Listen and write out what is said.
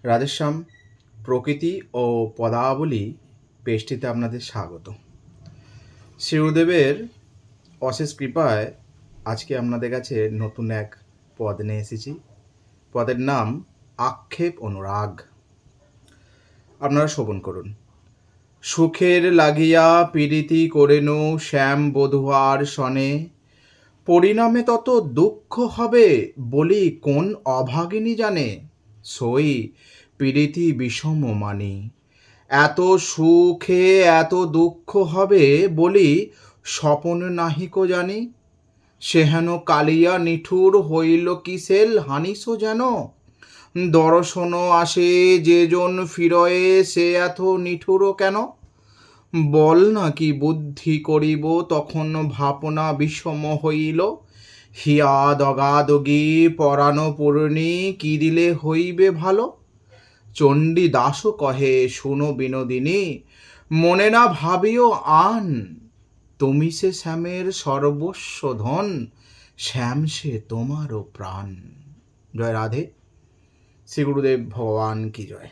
রাধেশ্যাম প্রকৃতি ও পদাবলী পেজটিতে আপনাদের স্বাগত। শ্রী গুরুদেবের অশেষ কৃপায় আজকে আপনাদের কাছে নতুন এক পদ নিয়ে এসেছি। পদের নাম আক্ষেপ অনুরাগ। আপনারা শ্রবণ করুন। সুখের লাগিয়া পীড়িতি করেনু শ্যাম বধুয়ার সনে, পরিণামে তত দুঃখ হবে বলি কোন অভাগিনী জানে। সই পীড়িতি বিষম মানি, এত সুখে এত দুঃখ হবে বলি স্বপন নাহিকো জানি। সেহেন কালিয়া নিঠুর হইল কিসেল হানিস যেন, দর্শন আসে যে জন ফিরয়ে সে এত নিঠুর কেন। বল না কি বুদ্ধি করিব তখন ভাবনা বিষম হইল, হিয়া দগাদগি পরাণ পূর্ণী কি দিলে হইবে ভালো। চণ্ডী দাসও কহে শুনো বিনোদিনী, মনে না ভাবিও আন, তুমি সে শ্যামের সর্বস্ব ধন, শ্যাম সে তোমারও প্রাণ। জয় রাধে। শ্রী গুরুদেব ভগবান কি জয়।